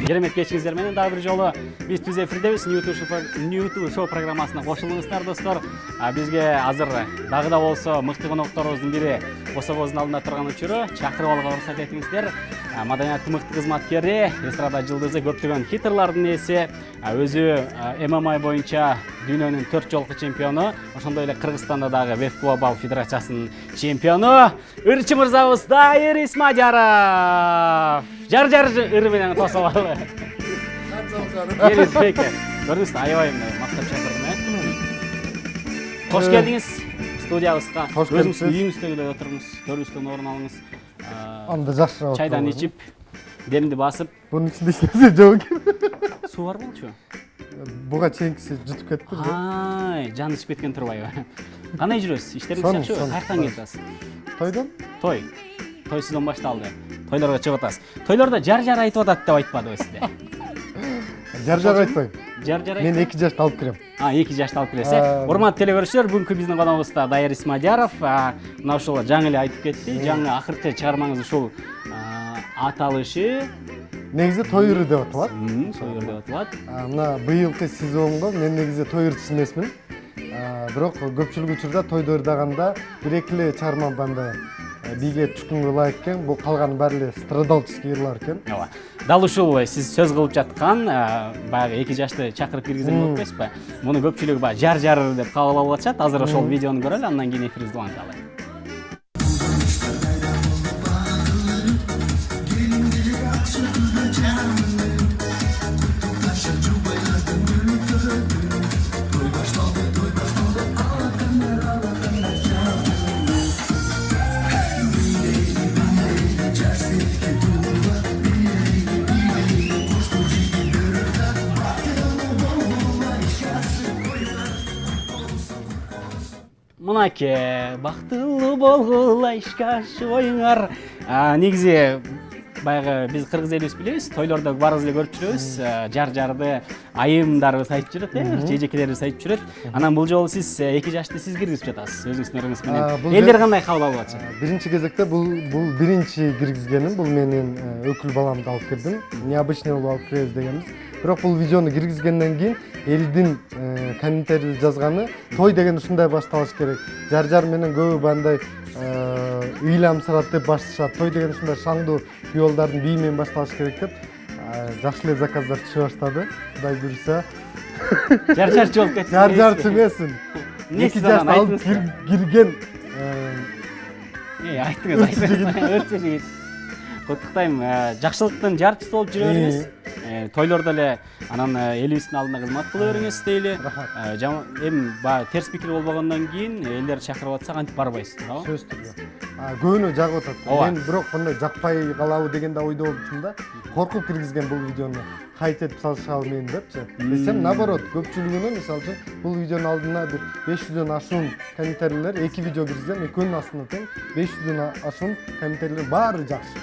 Керемет кечиңиздер менен дагы бир жолу биз түз эфирдебиз. Ньюту шоу программасына кошулуңуздар достор. Бизге азыр дагы да болсо мыкты конокторубуздун бири кособуздун алдында турган учуру чакырып алууга уруксат этиңиздер. Маданияттын мыкты кызматкери, эстрада жылдызы, көптөгөн хитрлардын ээси, өзү ММА боюнча дүйнөнүн 4 жолку чемпиону, ошондой эле Кыргызстанда дагы Веф Глобал Федерациясынын чемпиону ырчы мырзабыз Дайыр Исмадияров. Жар ыры менен тосуп алалы. Көрдүңүз, аябай мактап чакырдым. Кош келдиңиз студиябызга. Өзүңүздүн үйүңүздөгүдөй отуруңуз, төрүбүздөн орун алыңыз. Анда жакшыраак. Чайдан ичип, демди басып. Бунун ичинде эч нерсе жок экен. Суу бар болчу? Буга чейинкиси жутуп кетти. Ай, жаны ичип кеткен турбайбы? Кандай жүрөсүз? Иштериңиз жакшыбы? Каяктан келип атасыз? Тойдон? Той сезон башталды. Тойлорго чыгып атасыз. Тойлордо жар айтып атат деп айтпадыбы сизде? Жар айтпайм. Жар Мен 2 жашты алып кирем. 2 жашты алып киресиз. Урматтуу телекөрүүчүлөр, бүгүнкү биздин коногубуз Дайыр Исмадияров. Мына ушул жаңы эле айтып кетти. Жаңы акыркы чыгармаңыз ушул аталышы Негизи той ыры деп аталат. Той ыры деп аталат. Мына быйылкы сезонго мен негизи той ырчысы эмесмин. Бирок көпчүлүк учурда тойду ырдаганда бир-эки эле чыгарма банда биге түшкөнгө ылайык экен. Бул калган баары эле страдальческий ырлар экен. Ооба. Дал ушул сиз сөз кылып жаткан баягы 2 жашты чакырып киргизген болуп эмеспи? Муну көпчүлүк баягы жар деп кабыл алып атышат. Азыр ошол видеону көрөлү, андан кийин эфирибизди уланталы. Мынаке, бактылуу болгула ишке ашыбоюңар. Негизи баягы биз кыргыз элибиз билебиз, тойлордо баарыбыз эле көрүп жүрөбүз. Жарды айымдарыбыз айтып жүрөт, жежекелерибиз айтып жүрөт. Анан бул жолу сиз 2 жашты сиз киргизип жатасыз өзүңүздүн ырыңыз менен. Элдер кандай кабыл алып атышат? Биринчи кезекте бул биринчи киргизгеним. Бул менин өкүл баламды алып кирдим. Необычный болуп алып киребиз дегенбиз. Бирок бул видеону киргизгенден кийин элдин комментарий жазганы той деген ушундай башталыш керек. Жар менен көбү бандай ыйламсырат деп башташат. Той деген ушундай шаңдуу күйөөлдөрдүн бийи менен башталыш керек деп жакшы эле заказдар түшө баштады. Кудай буйруса. Жарчы болуп кетти. Жарчы эмесмин. 2 жашты алып кирген айттыңыз. Куттуктайм. Жакшылыктын жарчысы болуп жүрө бериңиз. Тойлордо эле анан элибиздин алдында кызмат кыла бериңиз дейли. Эми терс пикир болбогондон кийин элдер чакырып атса кантип барбайсыз, туурабы? Сөз түрдө. Көбүнө жагып атат. Мен бирок мындай жакпай калабы дегенде ойдо болчумун да. Коркуп киргизген бул видеону. Кайт этип салышабы мени депчи. Десем, наоборот, көпчүлүгүнүн мисалы үчүн бул видеонун алдына бир 500дөн ашуун комментарийлер, 2 видео киргизген, экөөнүн астына тең 500дөн ашуун комментарийлер баары жакшы.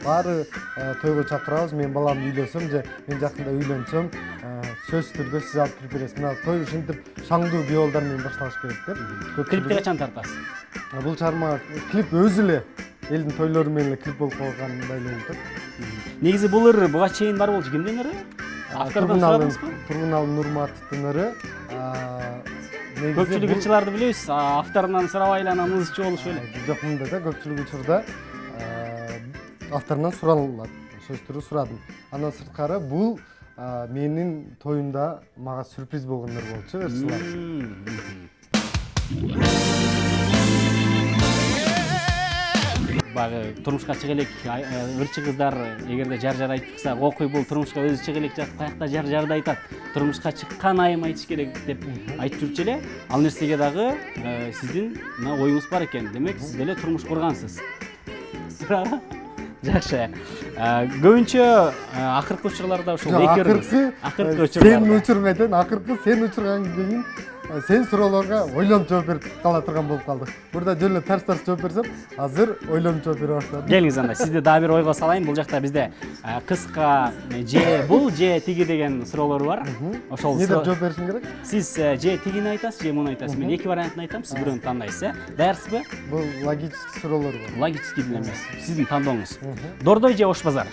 Баары тойго чакырабыз, мен балам үйлөнсөм же мен жакында үйлөнсөм, сөз түрдө сиз алып кирип бересиз. Мына той ушинтип шаңдуу күйөөлдөр менен башталыш керек деп. Клипти качан тартасыз? Бул чыгарма клип өзү эле элдин тойлору менен эле клип болуп калгандай эле болуп. Негизи бул ыр буга чейин бар болчу. Кимдин ыры? Автордон сурадыңызбы? Тургуналы Нурматовдун ыры. Көпчүлүк ырчыларды билебиз, авторунан сурабай эле анан ызчы болушу эле. Жок, мындай да көпчүлүк учурда авторунан суралат. Сөз түрү сурадым. Андан сырткары бул менин тоюмда мага сюрприз болгондор болчу, ырчылар. Баягы турмушка чыга элек ырчы кыздар эгерде жар айтып чыкса, окуй бул турмушка өзү чыга элек жатып, каякта жарды айтат. Турмушка чыккан айым айтыш керек деп айтып жүрчү эле. Ал нерсеге дагы сиздин оюңуз бар экен. Демек, сиз деле турмуш кургансыз. Туурабы? Жакшы. Көбүнчө акыркы учурларда ушул эки ырыңыз. Акыркы учурларда. Сен учурган айтайын, акыркы сен учурган кийин сен суроолорго ойлонуп жооп берип кала турган болуп калдык. Бурда жөн эле тарс жооп берсем, азыр ойлонуп жооп бере баштадым. Келиңиз анда сизди дагы бир ойго салайын. Бул жакта бизде кыска же бул же тиги деген суроолор бар. Ошол эмне деп жооп беришим керек? сиз же тигини айтасыз, же муну айтасыз. Мен эки вариантын айтам, сиз бирөөнү тандайсыз, Даярсызбы? Бул логический суроолор бар. Логический деле эмес. Сиздин тандооңуз. Дордой же ош базар?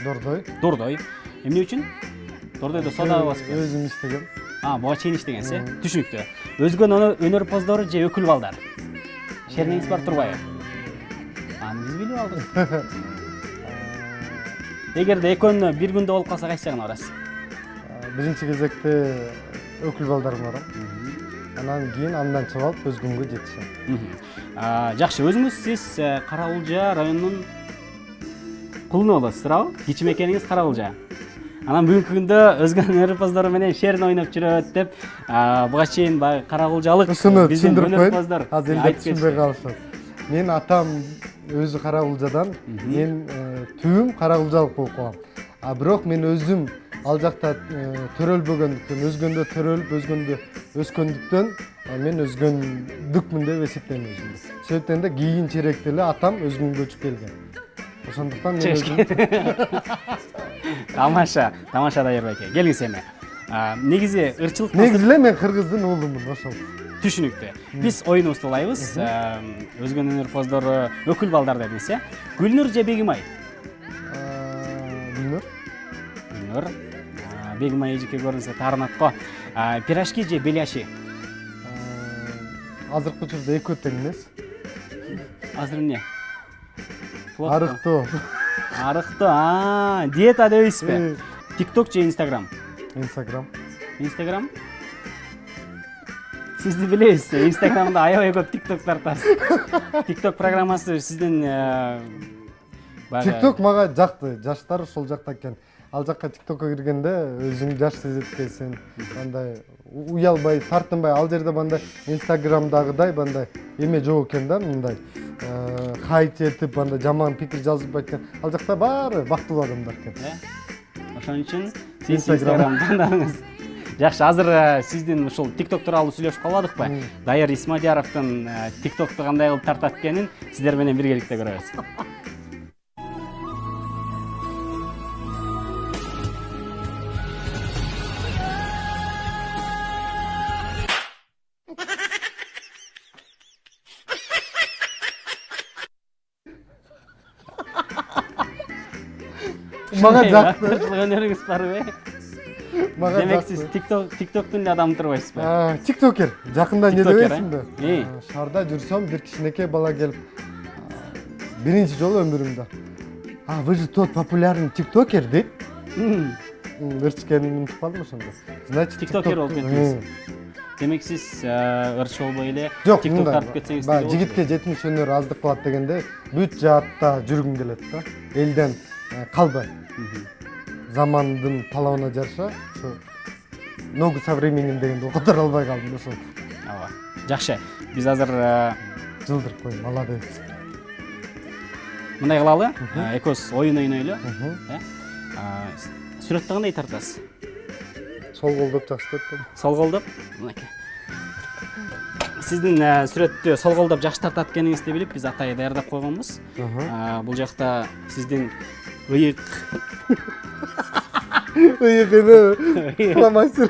Дордой. Дордой. Эмне үчүн? Дордойдо сода баспы. Өзүм иштегем. Буга чейин иштегенсиз, түшүнүктүү. Өзгөн өнөр поздору же өкүл балдар? Шерниңиз бар турбайбы? Аны биз билип алдык. Эгерде экөөнү бир күндө болуп калса кайсы жагына барасыз? Биринчи кезекте өкүл балдарыма барам. Анан кийин андан чыгып алып өзгөмгө жетишем. Жакшы, өзүңүз сиз Кара-Кулжа районунун кулуну болосуз, туурабы? Кичи мекениңиз Кара-Кулжа. Анан бүгүнкү күндө өзгөн өнөр поздору менен шерин ойноп жүрөт деп, буга чейин баягы Кара-Кулжалык биздин өнөр поздор азыр эле түшүнбөй калышат. Мен атам өзү Кара-Кулжадан, мен түбүм Кара-Кулжалык болуп калгам. Бирок мен өзүм ал жакта төрөлбөгөндүктөн, өзгөндө төрөлүп, өзгөндө өскөндүктөн мен өзгөндүкмүн деп эсептейм өзүмдү. Себептен да кийинчерээк эле атам өзгөнгө көчүп келген. Ошондуктан мен өзүм тамаша Дайырбек эке. Келиңиз эми. Негизи ырчылык негизи эле мен кыргыздын уулумун, ошол. Түшүнүктүү. Биз оюнубузду улайбыз. Өзгөн өнөр поздору өкүл балдар дедиңиз, Гүлнур же Бегимай? Гүлнур. Гүлнур. Бегимай эжеке көрүнсө таарынат го. Пирожки же беляши? Азыркы учурда экөө тең эмес. Азыр эмне? Арыктоо. Арыктоо. Диета дебейсизби? TikTok же Instagram? Instagram. Instagram? Сизди билебиз, Instagramда аябай көп TikTok тартасыз. TikTok программасы сиздин TikTok мага жакты. Жаштар ошол жакта экен. Ал жакка TikTokко киргенде өзүң жаш сезет экенсиң. Мындай уялбай, тартынбай, ал жерде мындай Instagramдагыдай мындай эме жок экен да, мындай хайт этип, мындай жаман пикир жазбайт экен. Ал жакта баары бактылуу адамдар экен. Ошон үчүн сиз Instagram тандадыңыз. Жакшы, азыр сиздин ушул TikTok тууралуу сүйлөшүп калбадыкпы? Дайыр Исмадияровдун TikTok'ту кандай кылып тартат экенин сиздер менен биргеликте көрөбүз. Мага жакты. Өнөрүңүз барбы? Мага Демек жакты. сиз TikToktун эле адамы турбайсызбы? Тиктокер. Жакында не дебейсиңби? Эй. Шаарда жүрсөм, бир кичинекей бала келип, биринчи жолу өмүрүмдө. Вы же тот популярный тиктокер дейт. Ырчкенин унутуп калдым ошондо. Значит, тиктокер болуп кеттиңиз. Демек сиз ырч болбой эле жок, TikTok тартып кетсеңиз баягы жигитке 70 өнөр аздык кылат дегенде, бүт жаатта жүргүм келет да. Элден калбай. Замандын талабына жараша, ошо ногу современен дегенди которо албай калдым ошол. Ооба. Жакшы. Биз азыр жылдырып коеюн, молодец. Мындай кылалы, экөөбүз оюн ойнойлу. Сүрөттү кандай тартасыз? Сол колдоп жакшы тарттым. Сол колдоп? Мынакей. Сиздин сүрөттү сол колдоп жакшы тартат экениңизди билип, биз атайы даярдап койгонбуз. Бул жакта сиздин ыйык Фломастер.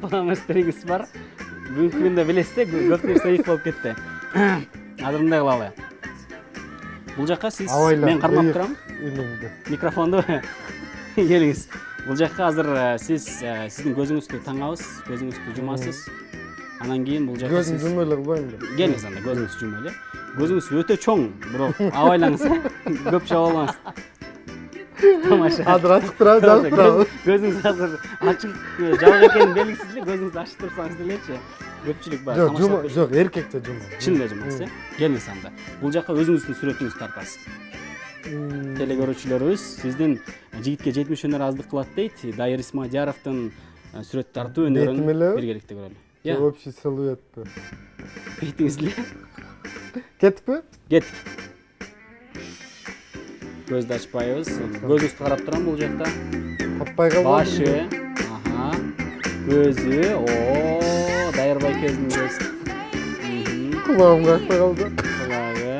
Фломастериңиз бар. Бүгүнкү күндө билесиз, көп нерсе ыйык болуп кетти. Азыр мындай кылалы. Бул жакка сиз мен кармап турам. Микрофонду келиңиз. Бул жакка азыр сиздин көзүңүздү таңабыз, көзүңүздү жумасыз. Анан кийин бул жакка көзүн жумой эле кылбайм. Келиңиз анда, көзүңүздү жумой эле. Көзүңүз өтө чоң, бирок абайлаңыз. Көп чоң болмаңыз. Тамаша. Азыр ачык турабы, жабык турабы? Көзүңүз азыр ачык, жабык экени белгисиз эле, көзүңүздү ачып турсаңыз делечи. Көпчүлүк бар. Жок, эркекче жумайм. Чын эле жумасыз, Келиңиз анда. Бул жакка өзүңүздүн сүрөтүңүздү тартасыз. Теле көрүүчүлөрүбүз сиздин жигитке 70 өнөр аздык кылат дейт. Дайыр Исмадияровдун сүрөт тартуу өнөрүн биргеликте көрөлү. Общий силуэтти. Бетиңиз эле. Кеттикпи? Кеттик. Көздү ачпайбыз. Көзүңүздү карап турам бул жакта. Таппай калбайбы? Башы, көзү, Дайыр кезиңиз. Кулагым кайта калды. Кулагы.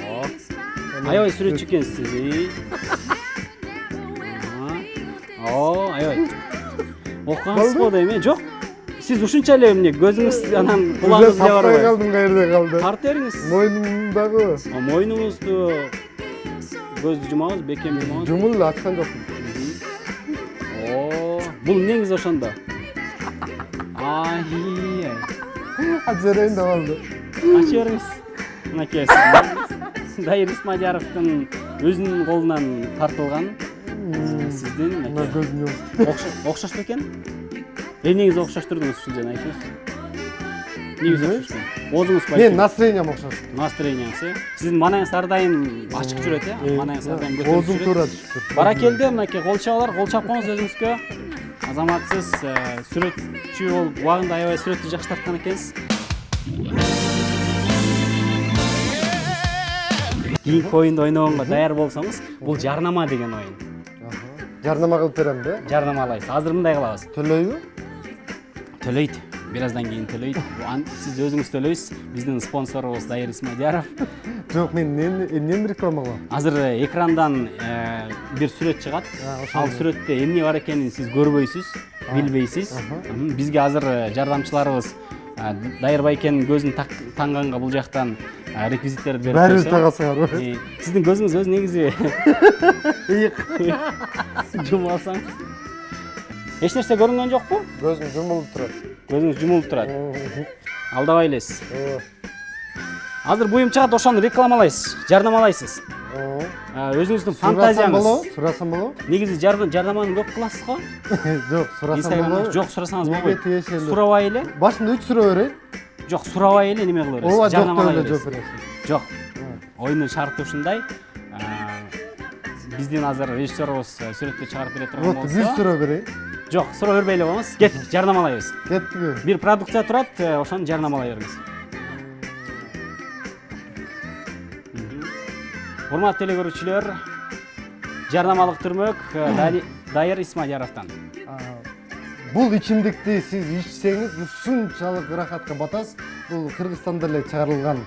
Ого. Аябай сүрөтчү экенсиз. О, аябай. Окуңуз го дейм, жок. Сиз ушунча эле эмне көзүңүз анан кулагыңыз эле барбайбы? Калдым, кайерде калды? Тарта бериңиз. Мойнумдагы. Мойнуңузду көздү жумабыз, бекем жумабыз. Жумул ачкан жокмун. О, бул эмнеңиз ошондо? Ай. Ажырайын да калды. Ачы бериңиз. Мынакей Дайыр Исмадияровдун өзүнүн колунан тартылган сиздин Мына көзүм жок. окшош экен? Эмнеңиз окшоштурдуңуз ушул жерде айтыңыз. Негиз окшош. Оозуңуз Мен настроениям окшош. Настроенияңыз, сиздин маанаңыз ар дайым ачык жүрөт, маанаңыз ар дайым көтөрүп Оозум жүрөт. туура түштү. Баракелде, мынакей кол чабалар, кол чапкаңыз өзүңүзгө. Азаматсыз сүрөтчү болуп, убагында аябай сүрөттү жакшы тарткан экенсиз. Кийинки оюнду ойногонго даяр болсоңуз, бул жарнама деген оюн. Жарнама кылып берем да? Жарнамалайсыз. Азыр мындай кылабыз. Төлөйбү? Төлөйт. Бираздан кийин төлөйт. Сиз өзүңүз төлөйсүз. Биздин спонсорубуз Дайыр Исмадияров. Жок, мен эмнени реклама кылам? Азыр экрандан бир сүрөт чыгат. Ал сүрөттө эмне бар экенин сиз көрбөйсүз, билбейсиз. Бизге азыр жардамчыларыбыз Дайыр байкенин көзүн таңганга бул жактан реквизиттерди берип Бәрі койсо. тагасыңар. Сиздин көзүңүз өзү негизи Ыйык. жумуп алсаң. Эч нерсе көрүнгөн жокпу? Көзүм жумулуп турат. Көзүңүз жумулуп турат. Алдабай элесиз. Азыр буюм чыгат, ошону рекламалайсыз, жарнамалайсыз. Өзүңүздүн фантазияңыз. Сурасам болобу? Негизи жарнаманы көп кыласыз го? Жок, сурасам болобу? Жок, сурасаңыз болбойт. Тиешелүү. Сурабай эле? Башында 3 суроо берейин. Жок, сурабай эле неме кыла бересиз? Ооба, жок Жарнамалай эле бересиз. жооп бересиз. Жок. Оюндун шарты ушундай. Биздин азыр режиссерубуз сүрөттү чыгарып бере турган Вот, 100 суроо берейин. Жок, суроо бербей эле коңуз. Кеттик, жарнамалайбыз. Кеттиби? Бир продукция турат, ошону жарнамалай бериңиз. Урматтуу теле көрүүчүлөр, жарнамалык түрмөк Дайыр Исмадияровдон. Бул ичимдикти сиз ичсеңиз ушунчалык ырахатка батасыз. Бул Кыргызстанда эле чыгарылган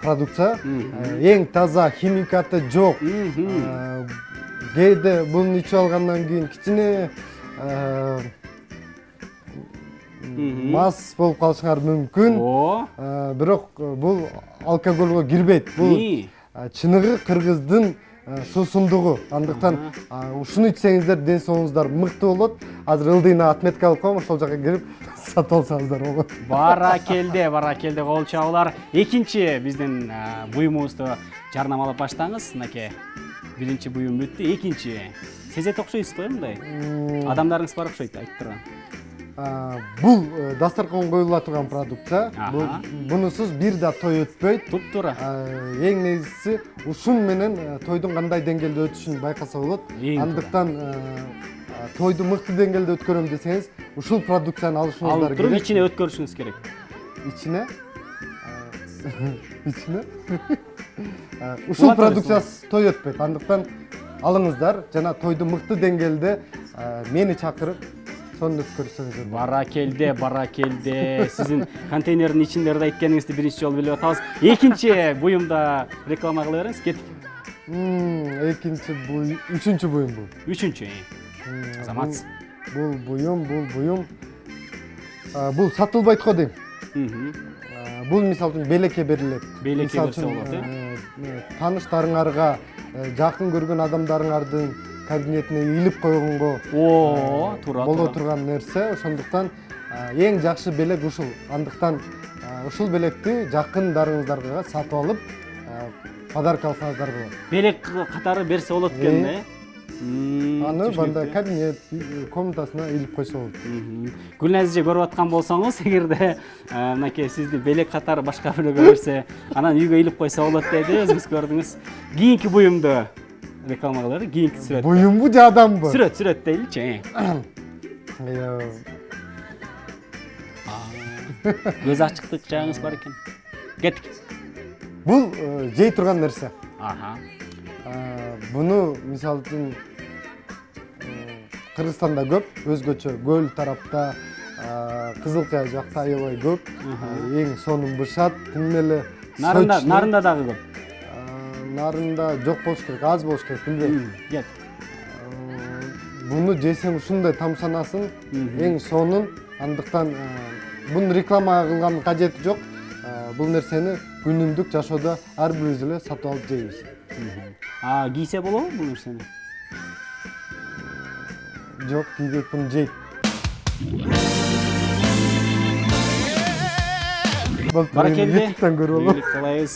продукция. Эң таза, химикаты жок. Кээде буну ичип алгандан кийин кичине мас болуп калышыңар мүмкүн. Бирок бул алкоголго кирбейт. Бул чыныгы кыргыздын суусундугу. Андыктан ушуну ичсеңиздер ден соолугуңуздар мыкты болот. Азыр ылдыйна отметка алып коем, ошол жака кирип сатып алсаңыздар болот. Баракелде кол чабуулар. Экинчи биздин буюмубузду жарнамалап баштаңыз. Мынакей биринчи буюм бүттү, экинчи. Сезет окшойсуз го мындай. Адамдарыңыз бар окшойт, айтып турган. Бул дастарканга коюла турган продукция. Бунусуз бир да той өтпөйт. Туп-туура. Эң негизгиси ушун менен тойдун кандай деңгээлде өтүшүн байкаса болот. Андыктан тойду мыкты деңгээлде өткөрөм десеңиз, ушул продукцияны алышыңыздар керек. Туруп ичине өткөрүшүңүз керек. Ичине? Ичине? Ушул продукциясыз той өтпөйт. Андыктан алыңыздар жана тойду мыкты деңгээлде мени чакырып сонун өткөрсөңүздөр. Баракелде. Сиздин контейнердин ичиндерде айткениңизди биринчи жолу билип атабыз. Экинчи буюмда реклама кыла бериңиз, кеттик. Экинчи буюм, үчүнчү буюм бул. Үчүнчү. Азамат. Бул буюм. Бул сатылбайт го дейм. Бул мисалы үчүн белекке берилет. Белекке берсе болот, Тааныштарыңарга, жакын көргөн адамдарыңардын кабинетине илип койгонго туура. Боло турган нерсе, ошондуктан эң жакшы белек ушул. Андыктан ушул белекти жакындарыңыздарга сатып алып, подарка алсаңыздар болот. Белек катары берсе болот экен да. Аны банда кабинет комнатасына илип койсо болот. Гүлназиже көрүп аткан болсоңуз, эгерде мынакей сизди белек катары башка бирөөгө берсе, анан үйгө илип койсо болот деди, өзүңүз көрдүңүз. Кийинки буюмду реклама кылалы, кийинки сүрөт. Буюмбу же адамбы? Сүрөт дейли. Көз ачыктык жагыңыз бар экен. Кеттик. Бул жей турган нерсе. Буну мисалы үчүн Кыргызстанда көп, өзгөчө көл тарапта, Кызыл Кая жакта аябай көп. Эң сонун бышат, тим эле Нарында дагы көп. Нарында жок болуш керек, аз болуш керек, билбейм. Кет. Буну жесең ушундай тамсанасың, эң сонун. Андыктан буну реклама кылган кажети жок. Бул нерсени күнүмдүк жашоодо ар бирибиз эле сатып алып жейбиз. Кийсе болобу бул нерсени? Жок, кийбейт, буну жейт. Баракелде. YouTube'дан көрүп алам. Ийгилик каалайбыз.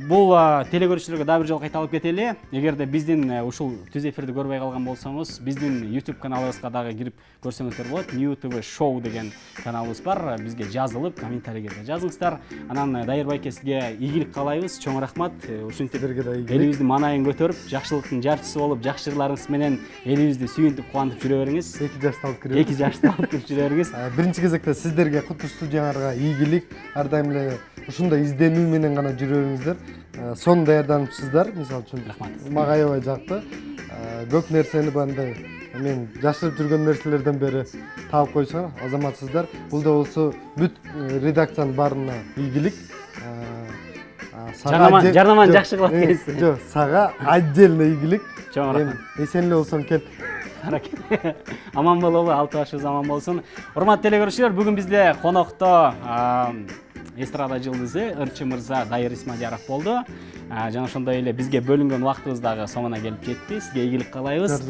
Бул телекөрүүчүлөргө дагы бир жолу кайталап кетели. Эгерде биздин ушул түз эфирди көрбөй калган болсоңуз, биздин YouTube каналыбызга дагы кирип көрсөңүздөр болот. New TV Show деген каналыбыз бар. Бизге жазылып, комментарийлерде жазыңыздар. Анан Дайыр байке сизге ийгилик каалайбыз. Чоң рахмат. Ушинтип элибиздин маанайын көтөрүп, жакшылыктын жарчысы болуп, жакшы жырларыңыз менен элибизди сүйүнтүп, кубантып жүрө бериңиз. 2 жашты алып кирип. 2 жашты алып кирип жүрө бериңиз. Биринчи кезекте сиздерге куту студияңарга ийгилик, ар дайым эле ушундай изденүү менен гана жүрө бериңиздер. Сонун даярданыпсыздар, мисалы үчүн. Рахмат. Мага аябай жакты. Көп нерсени бандай мен жашырып жүргөн нерселерден бери таап койсоңор, азаматсыздар. Бул да болсо бүт редакциянын баарына ийгилик. Жарнаманы жакшы кылат экенсиз. Жок, сага отдельно ийгилик. Чоң рахмат. Эсен эле болсоң кел. Аман бололу, алты башыбыз аман болсун. Урматтуу телекөрүүчүлөр, бүгүн бизде конокто эстрада жылдызы Ырчы мырза Дайыр Исмадияров болду. Жана ошондой эле бизге бөлүнгөн убактыбыз дагы соңуна келип жетти. Сизге ийгилик каалайбыз.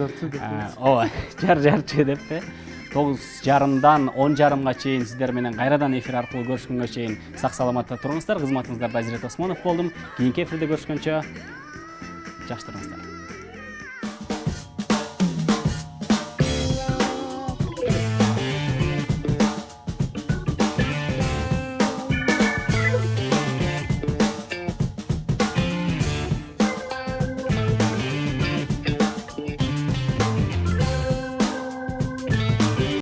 Ооба, жарчы деппи. 9:30дан 10:30га чейин сиздер менен кайрадан эфир аркылуу көрүшкөнгө чейин сак саламатта туруңуздар. Кызматыңыздарда Азирет Осмонов болдум. Кийинки эфирде көрүшкөнчө жакшы туруңуздар.